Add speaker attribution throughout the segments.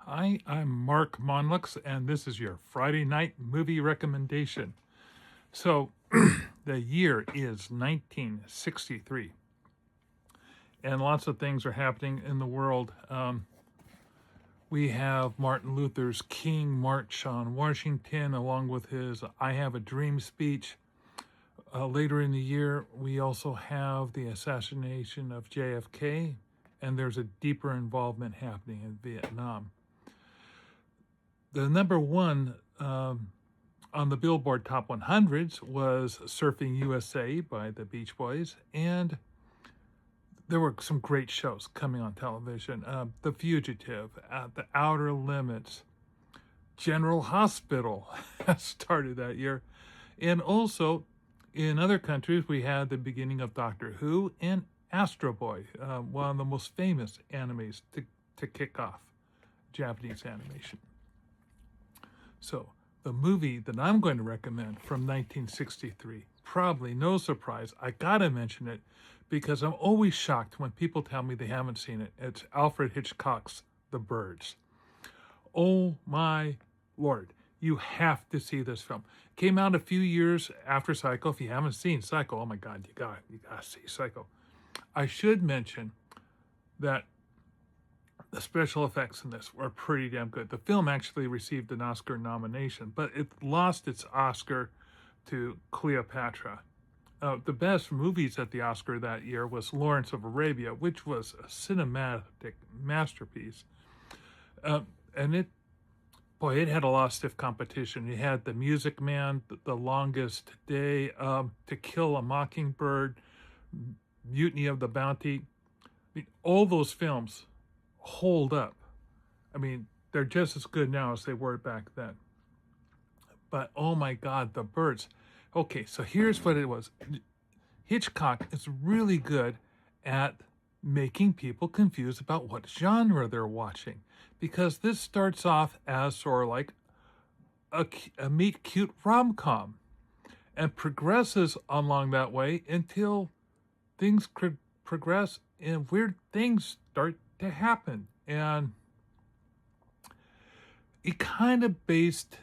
Speaker 1: Hi, I'm Mark Monlux, and this is your Friday night movie recommendation. So, the year is 1963, and lots of things are happening in the world. We have Martin Luther's King March on Washington, along with his I Have a Dream speech. Later in the year, we also have the assassination of JFK, and there's a deeper involvement happening in Vietnam. The number one on the Billboard Top 100s was Surfing USA by the Beach Boys, and there were some great shows coming on television. The Fugitive, The Outer Limits, General Hospital started that year. And also, in other countries, we had the beginning of Doctor Who and Astro Boy, one of the most famous animes to kick off Japanese animation. So, the movie that I'm going to recommend from 1963, probably no surprise, I gotta mention it because I'm always shocked when people tell me they haven't seen it. It's Alfred Hitchcock's The Birds. Oh my Lord, you have to see this film. Came out a few years after Psycho. If you haven't seen Psycho, oh my God, you gotta see Psycho. I should mention that the special effects in this were pretty damn good. The film actually received an Oscar nomination, but it lost its Oscar to Cleopatra. The best movies at the Oscar that year was Lawrence of Arabia, which was a cinematic masterpiece. And it had a lot of stiff competition. It had The Music Man, The Longest Day, To Kill a Mockingbird, Mutiny of the Bounty. I mean, all those films hold up. I mean, they're just as good now as they were back then. But oh my God, The Birds. Okay, so here's what it was. Hitchcock is really good at making people confused about what genre they're watching, because this starts off as sort of like a meet cute rom-com and progresses along that way until things progress and weird things start to happen. And he kind of based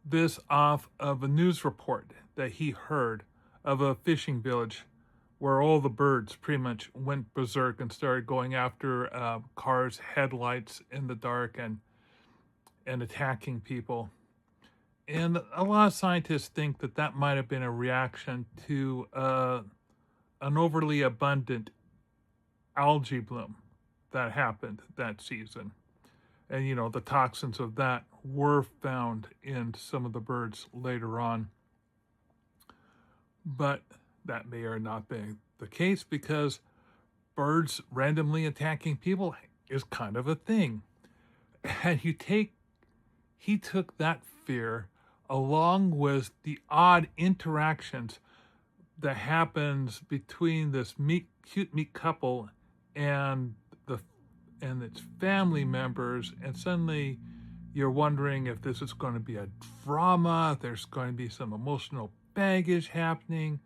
Speaker 1: this off of a news report that he heard of a fishing village where all the birds pretty much went berserk and started going after cars' headlights in the dark and attacking people. And a lot of scientists think that that might have been a reaction to an overly abundant algae bloom that happened that season. And, you know, the toxins of that were found in some of the birds later on. But that may or not be the case because birds randomly attacking people is kind of a thing. And he took that fear along with the odd interactions that happens between this cute meet couple and its family members, and suddenly you're wondering if this is going to be a drama, there's going to be some emotional baggage happening,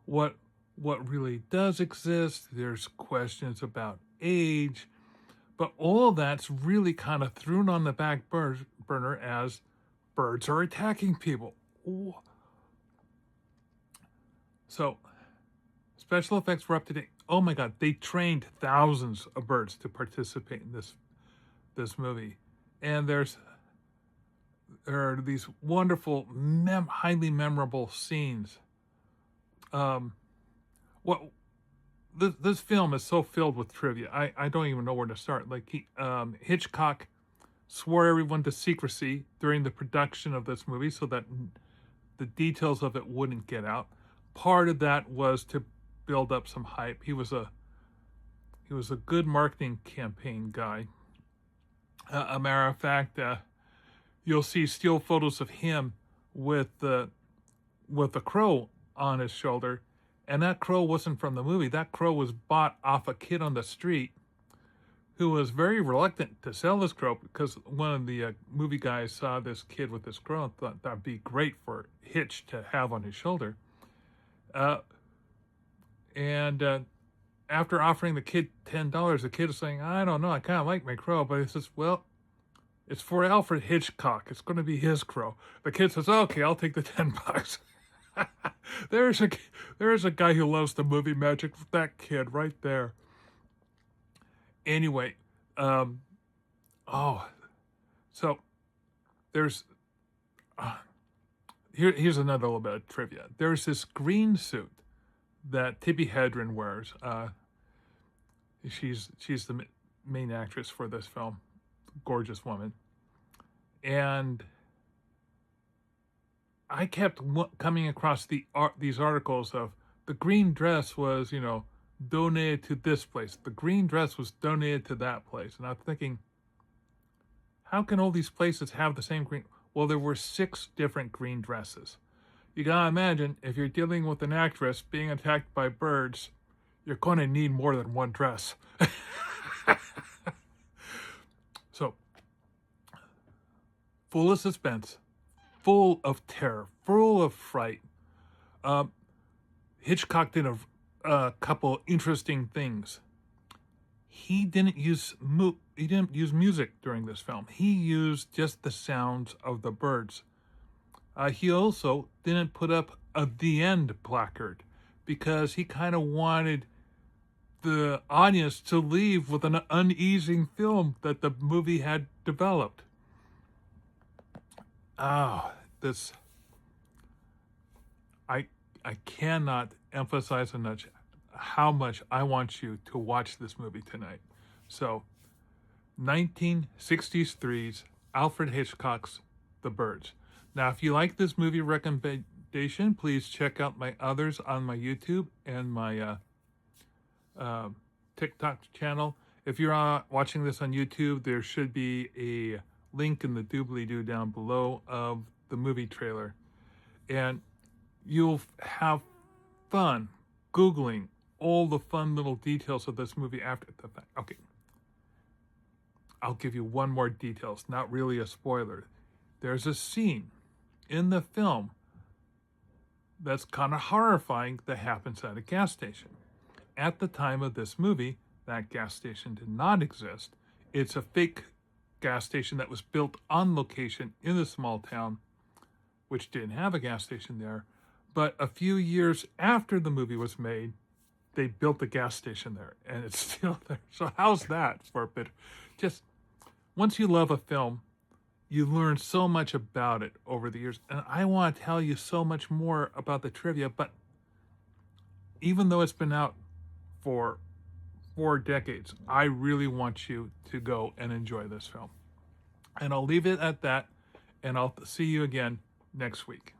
Speaker 1: what really does exist, there's questions about age, but all that's really kind of thrown on the back burner as birds are attacking people. So, special effects were up to date. Oh my God, they trained thousands of birds to participate in this movie, and there are these wonderful, highly memorable scenes. This film is so filled with trivia. I don't even know where to start. Like Hitchcock swore everyone to secrecy during the production of this movie so that the details of it wouldn't get out. Part of that was to build up some hype. He was a good marketing campaign guy. A matter of fact, you'll see still photos of him with a crow on his shoulder, and that crow wasn't from the movie. That crow was bought off a kid on the street who was very reluctant to sell this crow because one of the movie guys saw this kid with this crow and thought that'd be great for Hitch to have on his shoulder. And after offering the kid $10, the kid is saying, I don't know, I kind of like my crow. But he says, well, It's for Alfred Hitchcock. It's going to be his crow. The kid says, okay, I'll take the $10. there's a guy who loves the movie magic. That kid right there. Anyway, so there's here's another little bit of trivia. There's this green suit that Tippi Hedren wears. She's the main actress for this film, gorgeous woman, and I kept coming across these articles of the green dress was, donated to this place. The green dress was donated to that place. And I'm thinking, how can all these places have the same green? Well, there were 6 different green dresses. You gotta imagine, if you're dealing with an actress being attacked by birds, you're going to need more than one dress. So, full of suspense, full of terror, full of fright. Hitchcock did a couple interesting things. He didn't use music during this film. He used just the sounds of the birds. He also didn't put up a "The End" placard because he kind of wanted the audience to leave with an uneasing film that the movie had developed. I cannot emphasize enough how much I want you to watch this movie tonight. So, 1963's Alfred Hitchcock's The Birds. Now, if you like this movie recommendation, please check out my others on my YouTube and my TikTok channel. If you're watching this on YouTube, there should be a link in the doobly-doo down below of the movie trailer. And you'll have fun Googling all the fun little details of this movie after the fact. Okay. I'll give you one more detail. It's not really a spoiler. There's a scene in the film that's kind of horrifying that happens at a gas station. At the time of this movie, that gas station did not exist. It's a fake gas station that was built on location in a small town, which didn't have a gas station there. But a few years after the movie was made, they built a gas station there, and it's still there. So how's that for a bit? Just once you love a film, you learn so much about it over the years. And I want to tell you so much more about the trivia, but even though it's been out for 4 decades, I really want you to go and enjoy this film. And I'll leave it at that, and I'll see you again next week.